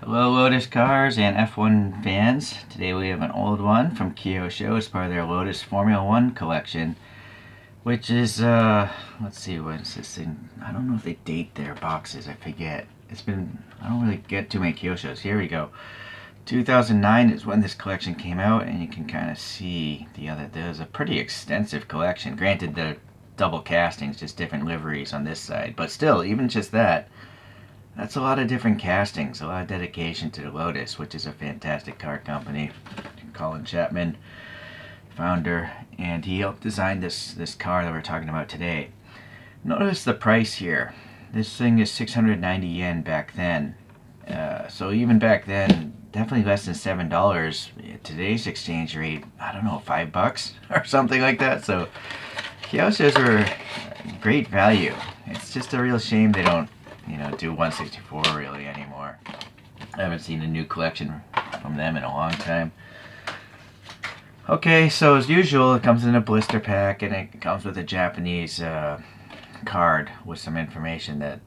Hello Lotus cars and F1 fans. Today we have an old one from Kyosho as part of their Lotus Formula 1 collection, which is, let's see, what is this thing? I don't know if they date their boxes, I forget. I don't really get too many Kyoshos. Here we go. 2009 is when this collection came out, and you can kind of see there's a pretty extensive collection. Granted, the double castings, just different liveries on this side, but still, even just that's a lot of different castings, a lot of dedication to the Lotus, which is a fantastic car company. Colin Chapman, founder, and he helped design this car that we're talking about today. Notice the price here. This thing is 690 yen back then. So even back then, definitely less than $7. Today's exchange rate, I don't know, $5 or something like that. So Kyoshos are great value. It's just a real shame they don't do 164 really anymore. I haven't seen a new collection from them in a long time. Okay, so as usual, it comes in a blister pack, and it comes with a Japanese card with some information that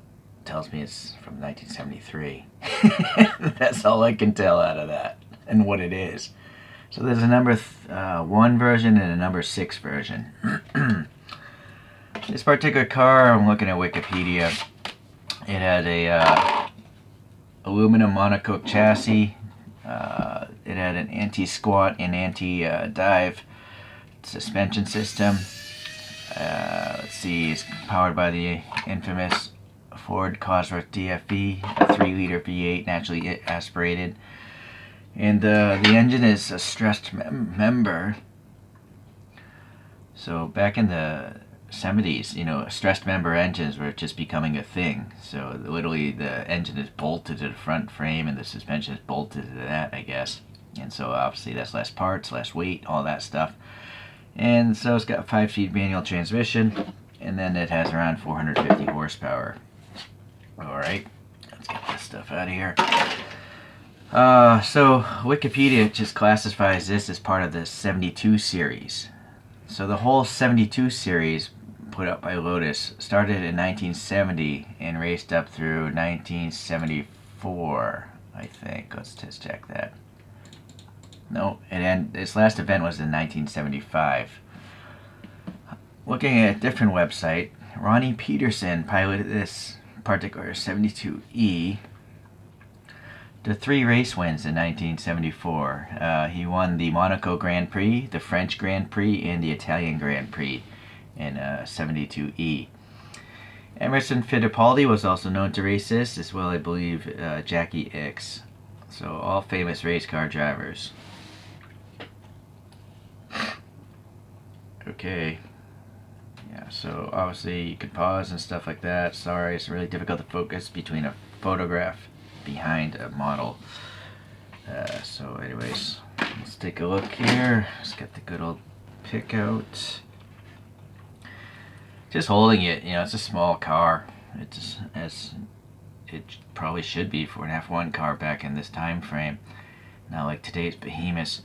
tells me it's from 1973. That's all I can tell out of that and what it is. So there's a number 1 version and a number 6 version. This particular car, I'm looking at Wikipedia. It had a aluminum monocoque chassis. It had an anti-squat and anti-dive suspension system. Let's see, it's powered by the infamous Ford Cosworth DFV, a 3-liter V8, naturally aspirated. And the engine is a stressed member. So back in the 70s, stressed member engines were just becoming a thing. So literally the engine is bolted to the front frame and the suspension is bolted to that, I guess. And so obviously that's less parts, less weight, all that stuff. And so it's got a 5-speed manual transmission, and then it has around 450 horsepower. Alright, let's get this stuff out of here. So Wikipedia just classifies this as part of the 72 series. So the whole 72 series put up by Lotus started in 1970 and raced up through 1974, I think. Let's just check that. No, its last event was in 1975. Looking at a different website, Ronnie Peterson piloted this particular 72E to 3 race wins in 1974. He won the Monaco Grand Prix, the French Grand Prix, and the Italian Grand Prix in 72E. Emerson Fittipaldi was also known to race this, as well, I believe, Jackie Ickx. So all famous race car drivers. Okay. Yeah, so obviously you could pause and stuff like that. Sorry, it's really difficult to focus between a photograph behind a model. So anyways, let's take a look here. Let's get the good old pick out. Just holding it, it's a small car. It's as it probably should be for an F1 car back in this time frame, not like today's behemoths.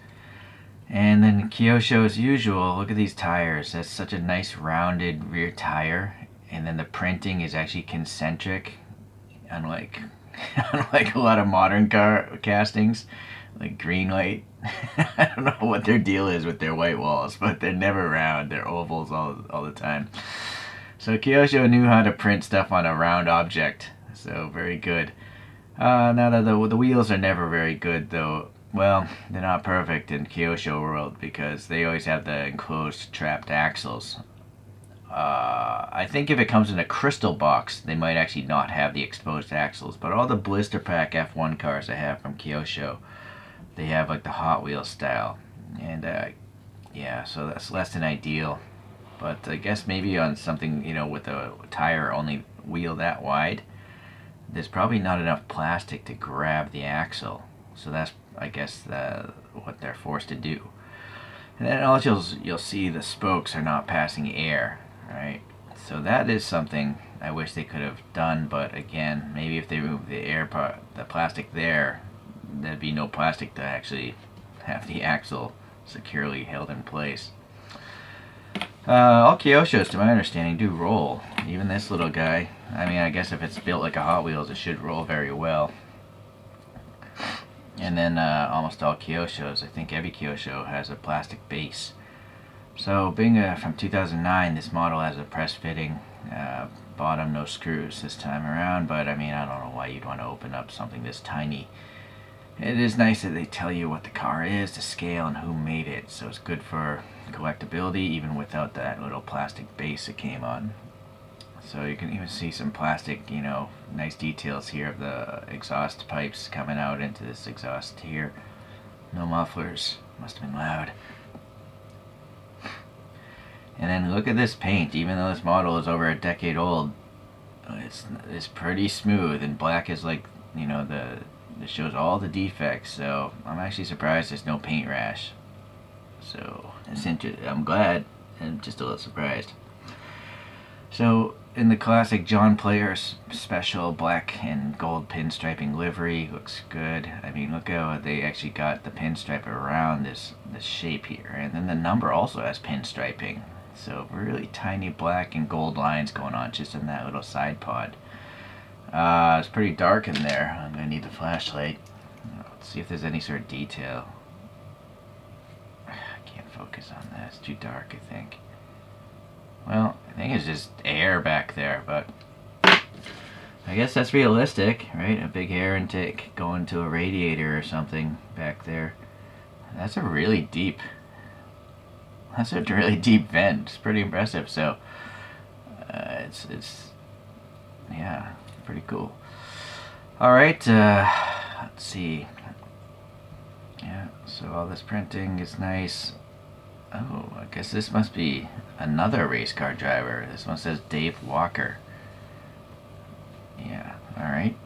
And then Kyosho, as usual, look at these tires. That's such a nice rounded rear tire, and then the printing is actually concentric, unlike unlike a lot of modern car castings, like Greenlight. I don't know what their deal is with their white walls, but they're never round. They're ovals all the time. So Kyosho knew how to print stuff on a round object, so very good. Now the wheels are never very good, though. Well, they're not perfect in Kyosho world because they always have the enclosed trapped axles. I think if it comes in a crystal box, they might actually not have the exposed axles. But all the blister pack F1 cars I have from Kyosho, they have like the Hot Wheels style. And yeah, so that's less than ideal. But I guess maybe on something, with a tire only wheel that wide, there's probably not enough plastic to grab the axle. So that's, I guess, what they're forced to do. And then also you'll see the spokes are not passing air, right? So that is something I wish they could have done, but again, maybe if they remove the air part, the plastic there, there'd be no plastic to actually have the axle securely held in place. All Kyoshos, to my understanding, do roll. Even this little guy. I mean, I guess if it's built like a Hot Wheels, it should roll very well. And then almost all Kyoshos, I think every Kyosho has a plastic base. So being from 2009, this model has a press fitting bottom, no screws this time around, but I mean, I don't know why you'd want to open up something this tiny. It is nice that they tell you what the car is, the scale, and who made it, so it's good for collectability even without that little plastic base it came on. So you can even see some plastic, you know, nice details here of the exhaust pipes coming out into this exhaust here. No mufflers, must have been loud. And then look at this paint. Even though this model is over a decade old, it's pretty smooth, and black is like, you know, it shows all the defects. So I'm actually surprised there's no paint rash. So I'm glad, and just a little surprised. So in the classic John Player special black and gold pinstriping livery, looks good. I mean, look how they actually got the pinstripe around this shape here, and then the number also has pinstriping. So really tiny black and gold lines going on just in that little side pod. It's pretty dark in there. I'm gonna need the flashlight. Let's see if there's any sort of detail. I can't focus on that. It's too dark, I think. Well, I think it's just air back there, but I guess that's realistic, right? A big air intake going to a radiator or something back there. That's a really deep vent. It's pretty impressive. So it's yeah, pretty cool. All right, let's see. Yeah, so all this printing is nice. Oh, I guess this must be another race car driver. This one says Dave Walker. Yeah, all right.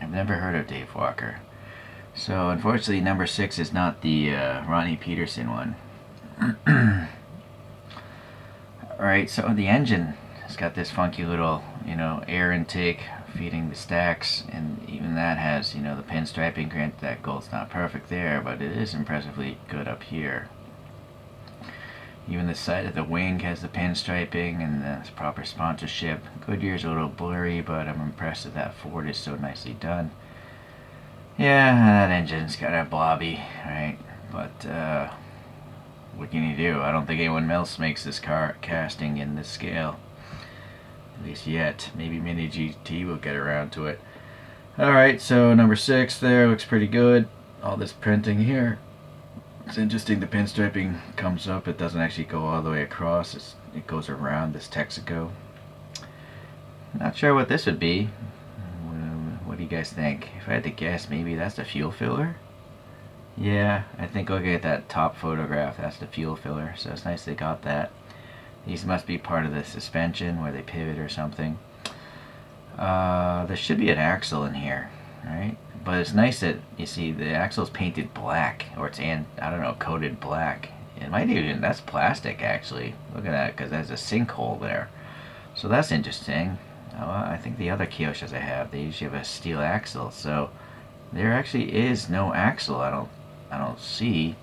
I've never heard of Dave Walker. So unfortunately, number 6 is not the Ronnie Peterson one. Alright, so the engine has got this funky little, you know, air intake feeding the stacks, and even that has, you know, the pinstriping. Granted, that gold's not perfect there, but it is impressively good up here. Even the side of the wing has the pinstriping, and that's proper sponsorship. Goodyear's a little blurry, but I'm impressed that that Ford is so nicely done. Yeah, that engine's kind of blobby, right? But what can you do? I don't think anyone else makes this car casting in this scale. At least yet. Maybe Mini GT will get around to it. Alright, so number 6 there looks pretty good. All this printing here. It's interesting, the pinstriping comes up. It doesn't actually go all the way across. It goes around this Texaco. Not sure what this would be. What do you guys think? If I had to guess, maybe that's the fuel filler? Yeah, I think looking at that top photograph, that's the fuel filler, so it's nice they got that. These must be part of the suspension where they pivot or something. There should be an axle in here, right? But it's nice that, you see, the axle's painted black, or it's, I don't know, coated black. It might even, that's plastic actually. Look at that, because there's a sinkhole there. So that's interesting. I think the other Kyoshos I have, they usually have a steel axle, so there actually is no axle. I don't see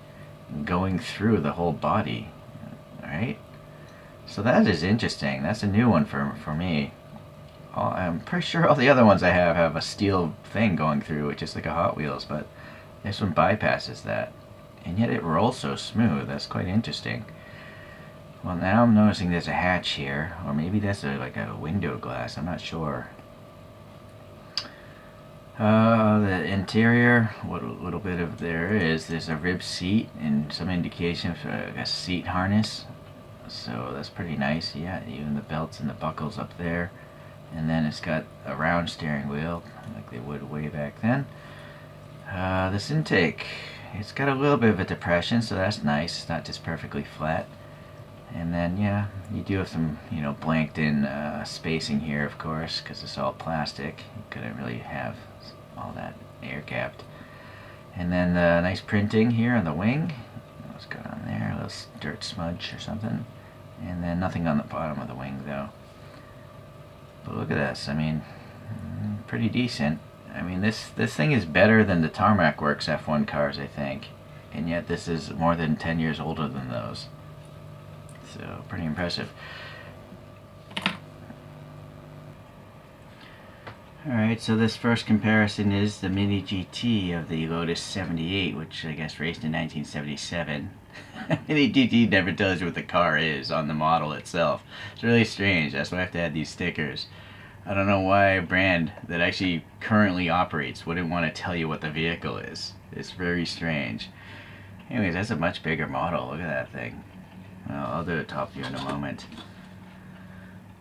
going through the whole body, right? So that is interesting. That's a new one for me. I'm pretty sure all the other ones I have a steel thing going through it, just like a Hot Wheels, but this one bypasses that. And yet it rolls so smooth. That's quite interesting. Well, now I'm noticing there's a hatch here, or maybe that's like a window glass. I'm not sure. The interior, what little bit of there's a rib seat and some indication for a seat harness. So that's pretty nice. Yeah, even the belts and the buckles up there. And then it's got a round steering wheel, like they would way back then. This intake, it's got a little bit of a depression, so that's nice. It's not just perfectly flat. And then, yeah, you do have some, you know, blanked in spacing here, of course, because it's all plastic. You couldn't really have all that air gapped. And then the nice printing here on the wing. What's going on there? A little dirt smudge or something. And then nothing on the bottom of the wing, though. But look at this. I mean, pretty decent. I mean, this thing is better than the Tarmac Works F1 cars, I think. And yet this is more than 10 years older than those. So, pretty impressive. Alright, so this first comparison is the Mini GT of the Lotus 78, which I guess raced in 1977. Mini GT never tells you what the car is on the model itself. It's really strange. That's why I have to add these stickers. I don't know why a brand that actually currently operates wouldn't want to tell you what the vehicle is. It's very strange. Anyways, that's a much bigger model. Look at that thing. Well, I'll do a top view in a moment.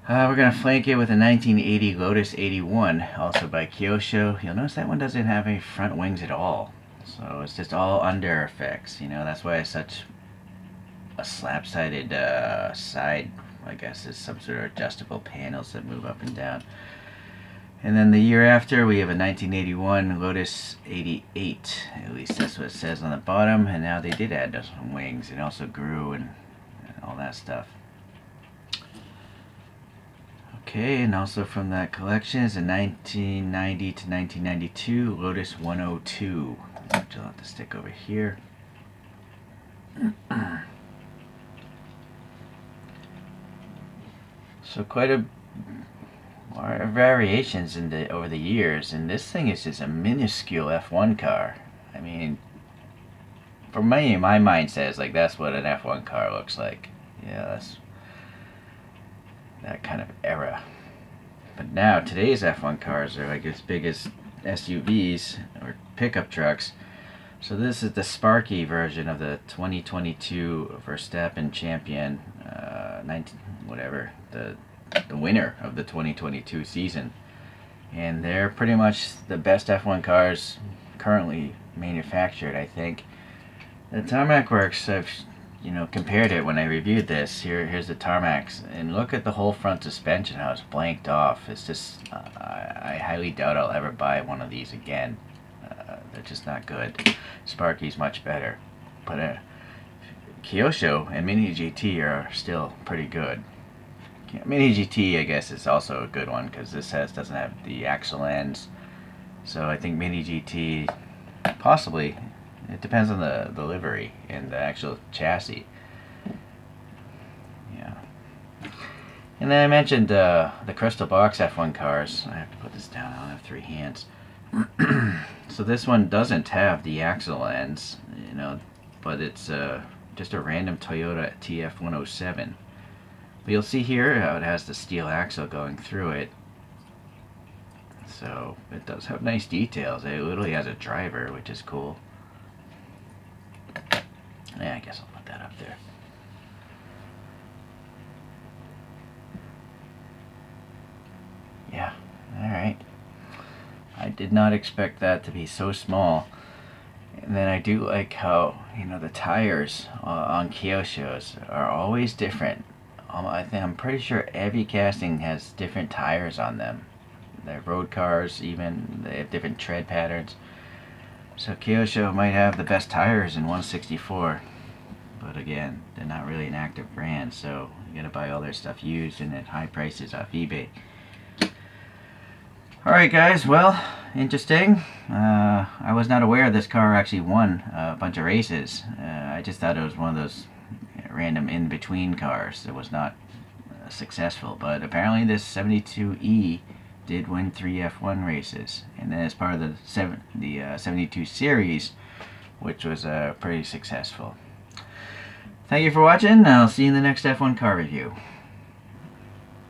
We're going to flank it with a 1980 Lotus 81, also by Kyosho. You'll notice that one doesn't have any front wings at all. So it's just all under effects. You know, that's why it's such a slab-sided side, I guess, is some sort of adjustable panels that move up and down. And then the year after, we have a 1981 Lotus 88. At least that's what it says on the bottom. And now they did add those wings. It also grew and all that stuff. Okay, and also from that collection is a 1990 to 1992 Lotus 102, which I'll have to stick over here. So quite a variations over the years, and this thing is just a minuscule F1 car. I mean, for me, my mind says like that's what an F1 car looks like. Yeah, that's that kind of era. But now today's F1 cars are like as big as SUVs or pickup trucks. So this is the Sparky version of the 2022 Verstappen champion, 19 whatever, the winner of the 2022 season. And they're pretty much the best F1 cars currently manufactured, I think. The Tarmac Works, I've compared it when I reviewed this. Here's the tarmacs, and look at the whole front suspension, how it's blanked off. It's just, I highly doubt I'll ever buy one of these again. They're just not good. Sparky's much better, but Kyosho and Mini GT are still pretty good. Mini GT, I guess, is also a good one because this doesn't have the axle ends. So I think Mini GT, possibly. It depends on the livery and the actual chassis. Yeah. And then I mentioned the Crystal Box F1 cars. I have to put this down. I don't have 3 hands. So this one doesn't have the axle ends, but it's just a random Toyota TF107. But you'll see here how it has the steel axle going through it. So it does have nice details. It literally has a driver, which is cool. Yeah, I guess I'll put that up there. Yeah, alright. I did not expect that to be so small. And then I do like how, the tires on Kyoshos are always different. I'm pretty sure every casting has different tires on them. They're road cars even, they have different tread patterns. So Kyosho might have the best tires in 164, but again, they're not really an active brand, so you gotta buy all their stuff used and at high prices off eBay. Alright guys, well, interesting. I was not aware this car actually won a bunch of races. I just thought it was one of those random in-between cars that was not successful, but apparently this 72E did win 3 F1 races, and then as part of the 72 series, which was pretty successful. Thank you for watching. I'll see you in the next F1 car review.